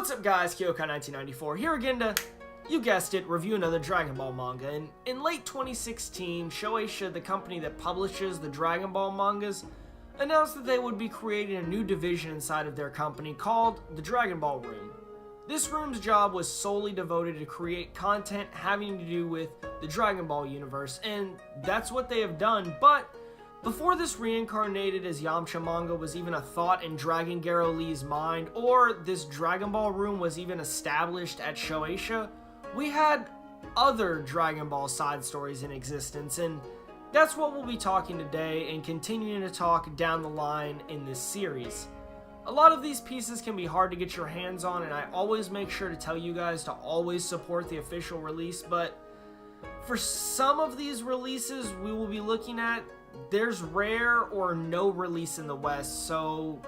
What's up guys, Kyokai1994 here again to, you guessed it, review another Dragon Ball manga. And in late 2016, Shueisha, the company that publishes the Dragon Ball mangas, announced that they would be creating a new division inside of their company called the Dragon Ball Room. This room's job was solely devoted to create content having to do with the Dragon Ball universe, and that's what they have done. But before this reincarnated as Yamcha manga was even a thought in Dragon Garo Lee's mind, or this Dragon Ball room was even established at Shueisha, we had other Dragon Ball side stories in existence, and that's what we'll be talking today and continuing to talk down the line in this series. A lot of these pieces can be hard to get your hands on, and I always make sure to tell you guys to always support the official release, but for some of these releases we will be looking at, there's rare or no release in the West, so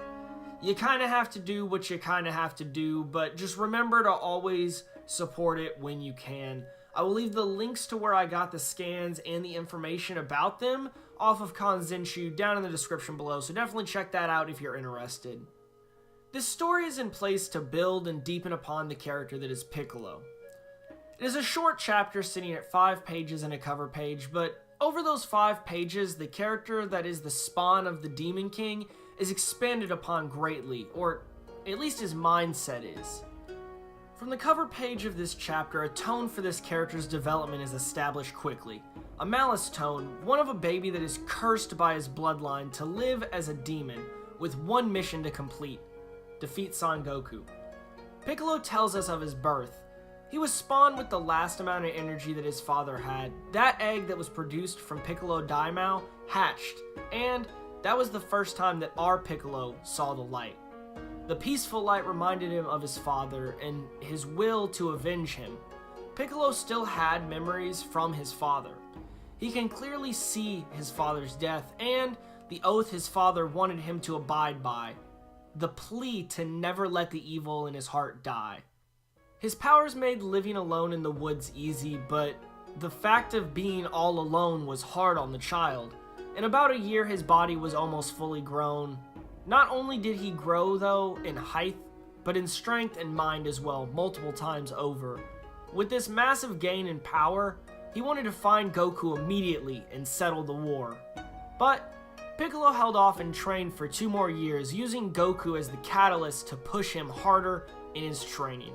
you kind of have to do what you kind of have to do, but just remember to always support it when you can. I will leave the links to where I got the scans and the information about them off of Kanzenshu down in the description below, so definitely check that out if you're interested. This story is in place to build and deepen upon the character that is Piccolo. It is a short chapter sitting at 5 pages and a cover page, but over those 5 pages, the character that is the spawn of the Demon King is expanded upon greatly, or at least his mindset is. From the cover page of this chapter, a tone for this character's development is established quickly. A malice tone, one of a baby that is cursed by his bloodline to live as a demon, with one mission to complete: defeat Son Goku. Piccolo tells us of his birth. He was spawned with the last amount of energy that his father had. That egg that was produced from Piccolo Daimao hatched, and that was the first time that our Piccolo saw the light. The peaceful light reminded him of his father and his will to avenge him. Piccolo still had memories from his father. He can clearly see his father's death and the oath his father wanted him to abide by, the plea to never let the evil in his heart die. His powers made living alone in the woods easy, but the fact of being all alone was hard on the child. In about a year, his body was almost fully grown. Not only did he grow, though, in height, but in strength and mind as well, multiple times over. With this massive gain in power, he wanted to find Goku immediately and settle the war. But Piccolo held off and trained for 2 more years, using Goku as the catalyst to push him harder in his training.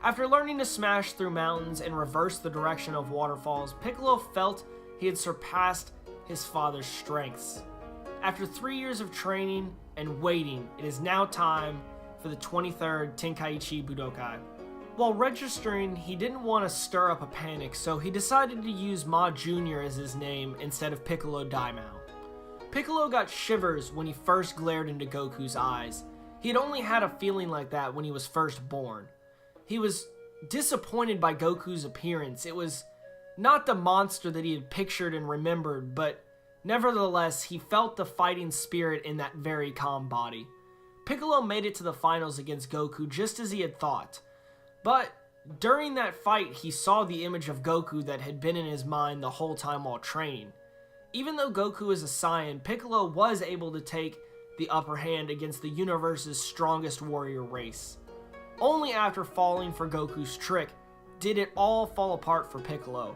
After learning to smash through mountains and reverse the direction of waterfalls, Piccolo felt he had surpassed his father's strengths. After 3 years of training and waiting, it is now time for the 23rd Tenkaichi Budokai. While registering, he didn't want to stir up a panic, so he decided to use Ma Jr. as his name instead of Piccolo Daimao. Piccolo got shivers when he first glared into Goku's eyes. He had only had a feeling like that when he was first born. He was disappointed by Goku's appearance. It was not the monster that he had pictured and remembered, but nevertheless, he felt the fighting spirit in that very calm body. Piccolo made it to the finals against Goku just as he had thought. But during that fight, he saw the image of Goku that had been in his mind the whole time while training. Even though Goku is a Saiyan, Piccolo was able to take the upper hand against the universe's strongest warrior race. Only after falling for Goku's trick did it all fall apart for Piccolo,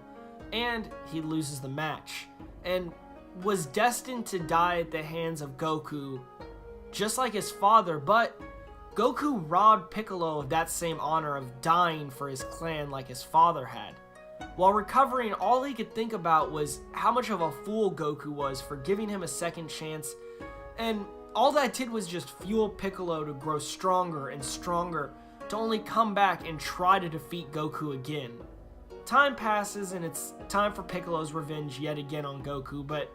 and he loses the match, and was destined to die at the hands of Goku, just like his father. But Goku robbed Piccolo of that same honor of dying for his clan like his father had. While recovering, all he could think about was how much of a fool Goku was for giving him a second chance, and all that did was just fuel Piccolo to grow stronger and stronger, to only come back and try to defeat Goku again. Time passes and it's time for Piccolo's revenge yet again on Goku, but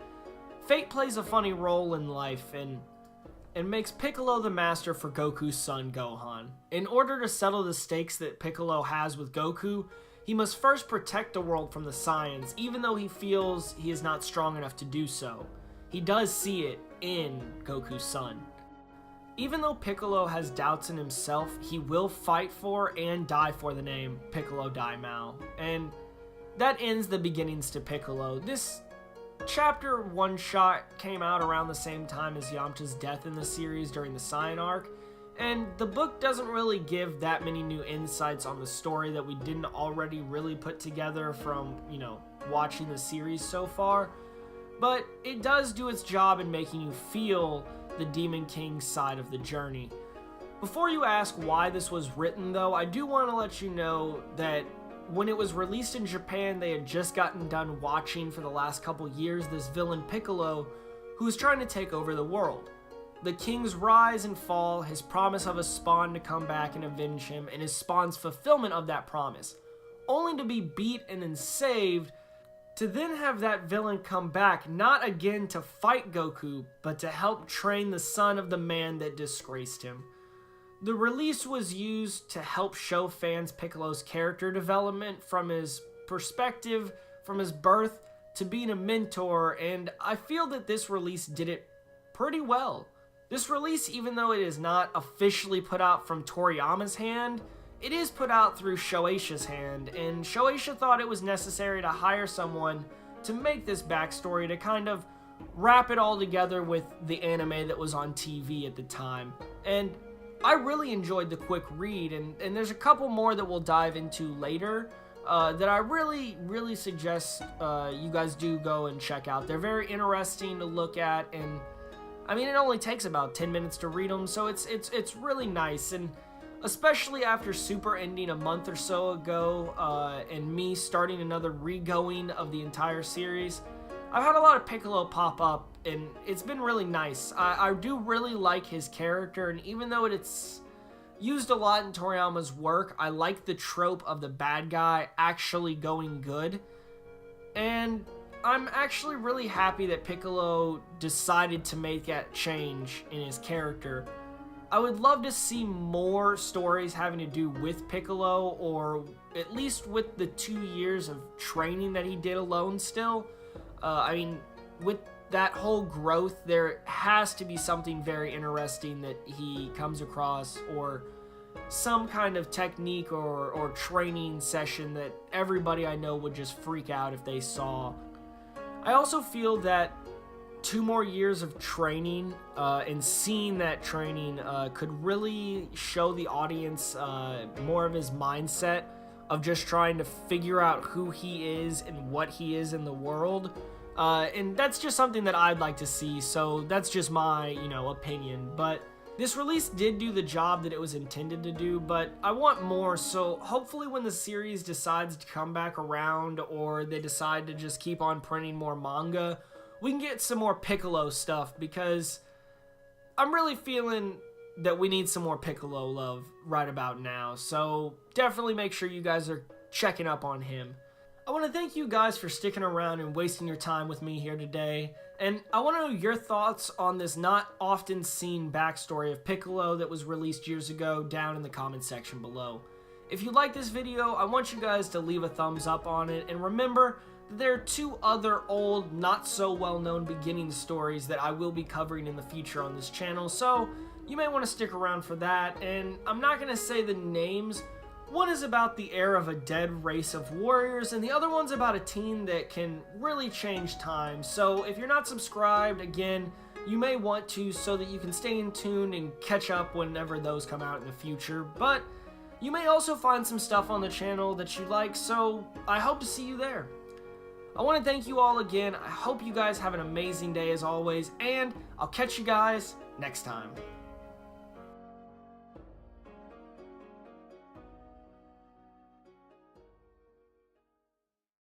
fate plays a funny role in life and makes Piccolo the master for Goku's son Gohan. In order to settle the stakes that Piccolo has with Goku, he must first protect the world from the Saiyans, even though he feels he is not strong enough to do so. He does see it in Goku's son. Even though Piccolo has doubts in himself, he will fight for and die for the name Piccolo Daimao. And that ends the beginnings to Piccolo. This chapter one-shot came out around the same time as Yamcha's death in the series during the Saiyan arc, And the book doesn't really give that many new insights on the story that we didn't already really put together from, watching the series so far. But it does do its job in making you feel the Demon King's side of the journey. Before you ask why this was written, though, I do want to let you know that when it was released in Japan, they had just gotten done watching for the last couple years this villain Piccolo, who's trying to take over the world. The king's rise and fall, his promise of a spawn to come back and avenge him, and his spawn's fulfillment of that promise, only to be beat and then saved, to then have that villain come back, not again to fight Goku, but to help train the son of the man that disgraced him. The release was used to help show fans Piccolo's character development from his perspective, from his birth to being a mentor, and I feel that this release did it pretty well. This release, even though it is not officially put out from Toriyama's hand, it is put out through Shueisha's hand, and Shueisha thought it was necessary to hire someone to make this backstory to kind of wrap it all together with the anime that was on TV at the time. And I really enjoyed the quick read, and there's a couple more that we'll dive into later that I really suggest you guys do go and check out. They're very interesting to look at, and I mean, it only takes about 10 minutes to read them, so it's really nice. And especially after Super ending a month or so ago, and me starting another re-going of the entire series, I've had a lot of Piccolo pop up, and it's been really nice. I do really like his character, and even though it's used a lot in Toriyama's work, I like the trope of the bad guy actually going good. And I'm actually really happy that Piccolo decided to make that change in his character. I would love to see more stories having to do with Piccolo, or at least with the 2 years of training that he did alone still. I mean, with that whole growth, there has to be something very interesting that he comes across, or some kind of technique or training session that everybody I know would just freak out if they saw. I also feel that 2 more years of training and seeing that training could really show the audience more of his mindset of just trying to figure out who he is and what he is in the world. And that's just something that I'd like to see, so that's just my, opinion. But this release did do the job that it was intended to do, but I want more, so hopefully when the series decides to come back around, or they decide to just keep on printing more manga, we can get some more Piccolo stuff, because I'm really feeling that we need some more Piccolo love right about now, so definitely make sure you guys are checking up on him. I want to thank you guys for sticking around and wasting your time with me here today, and I want to know your thoughts on this not often seen backstory of Piccolo that was released years ago down in the comment section below. If you like this video, I want you guys to leave a thumbs up on it, and remember that there are 2 other old, not so well known beginning stories that I will be covering in the future on this channel, so you may want to stick around for that. And I'm not going to say the names. One is about the heir of a dead race of warriors, and the other one's about a teen that can really change time. So if you're not subscribed, again, you may want to, so that you can stay in tune and catch up whenever those come out in the future. But you may also find some stuff on the channel that you like, so I hope to see you there. I want to thank you all again. I hope you guys have an amazing day as always, and I'll catch you guys next time.